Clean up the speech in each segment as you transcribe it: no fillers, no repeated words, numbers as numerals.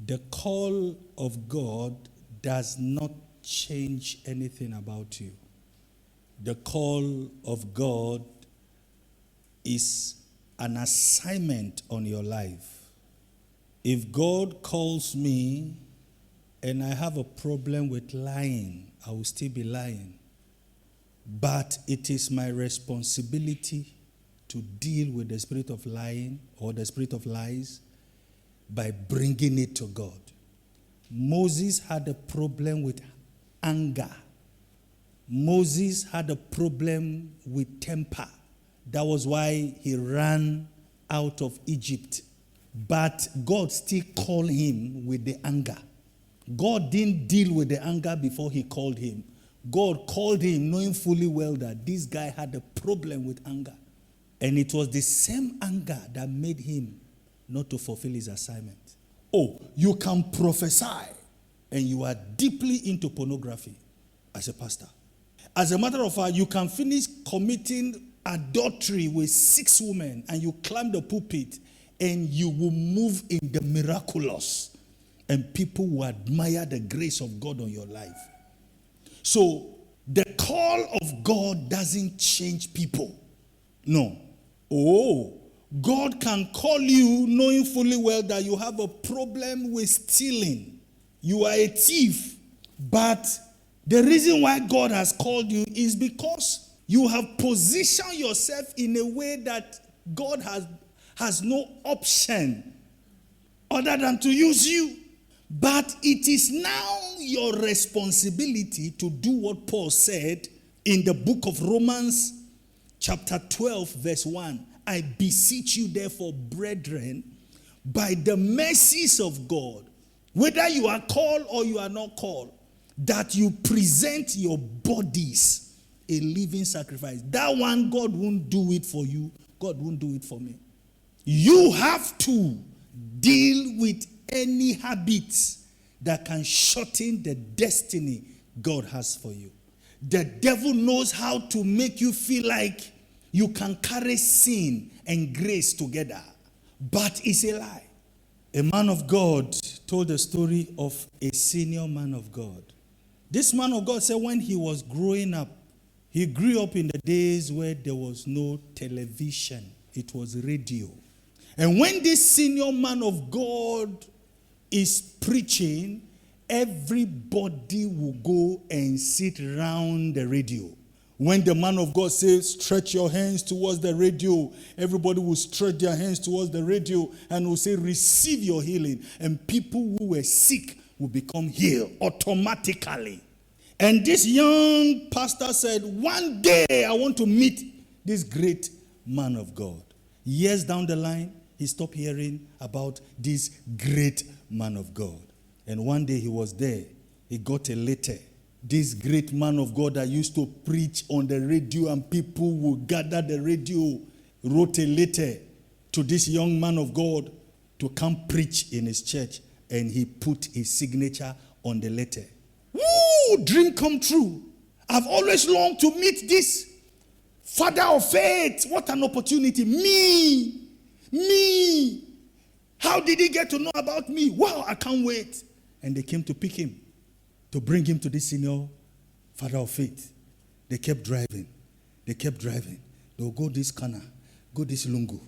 The call of God does not change anything about you. The call of God is an assignment on your life. If God calls me and I have a problem with lying, I will still be lying. But it is my responsibility to deal with the spirit of lying or the spirit of lies by bringing it to God. Moses had a problem with anger. Moses had a problem with temper. That was why he ran out of Egypt. But God still called him with the anger. God didn't deal with the anger before he called him. God called him knowing fully well that this guy had a problem with anger. And it was the same anger that made him not to fulfill his assignment. Oh, you can prophesy and you are deeply into pornography as a pastor. As a matter of fact, you can finish committing adultery with 6 women and you climb the pulpit and you will move in the miraculous and people will admire the grace of God on your life. So, the call of God doesn't change people. No. Oh, God can call you knowing fully well that you have a problem with stealing. You are a thief. But the reason why God has called you is because you have positioned yourself in a way that God has no option other than to use you. But it is now your responsibility to do what Paul said in the book of Romans chapter 12 verse 1. I beseech you therefore, brethren, by the mercies of God, whether you are called or you are not called, that you present your bodies a living sacrifice. That one, God won't do it for you. God won't do it for me. You have to deal with any habits that can shorten the destiny God has for you. The devil knows how to make you feel like you can carry sin and grace together. But it's a lie. A man of God told the story of a senior man of God. This man of God said when he was growing up, he grew up in the days where there was no television. It was radio. And when this senior man of God is preaching, everybody will go and sit around the radio. When the man of God says, stretch your hands towards the radio, everybody will stretch their hands towards the radio and will say, receive your healing. And people who were sick will become healed automatically. And this young pastor said, one day I want to meet this great man of God. Years down the line, he stopped hearing about this great man of God. And one day he was there. He got a letter. This great man of God that used to preach on the radio and people would gather the radio wrote a letter to this young man of God to come preach in his church. And he put his signature on the letter. Woo! Dream come true. I've always longed to meet this father of faith. What an opportunity. Me. How did he get to know about me? Wow, I can't wait. And they came to pick him, to bring him to this senior father of faith. They kept driving. They'll go this corner, go this lungu.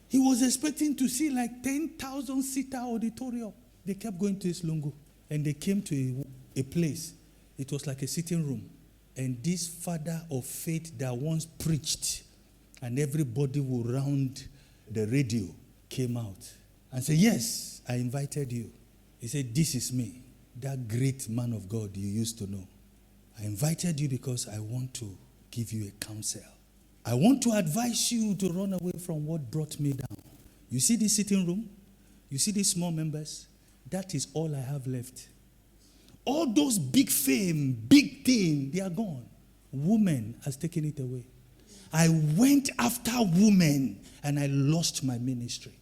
He was expecting to see like 10,000-seater auditorium. They kept going to this lungu. And they came to a place. It was like a sitting room. And this father of faith that once preached, and everybody would round the radio, came out and said, yes, I invited you. He said, this is me, that great man of God you used to know. I invited you because I want to give you a counsel. I want to advise you to run away from what brought me down. You see this sitting room? You see these small members? That is all I have left. All those big fame, big thing, they are gone. Woman has taken it away. I went after women and I lost my ministry.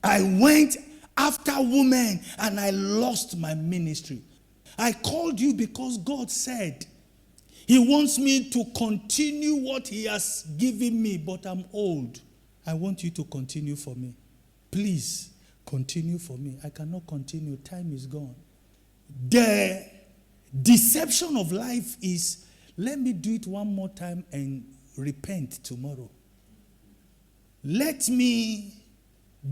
I went after women and I lost my ministry. I called you because God said He wants me to continue what He has given me, but I'm old. I want you to continue for me. Please, Continue for me. I cannot continue. Time is gone. The deception of life is, let me do it one more time and repent tomorrow. Let me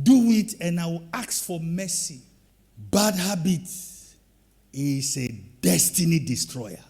do it and I will ask for mercy. Bad habit is a destiny destroyer.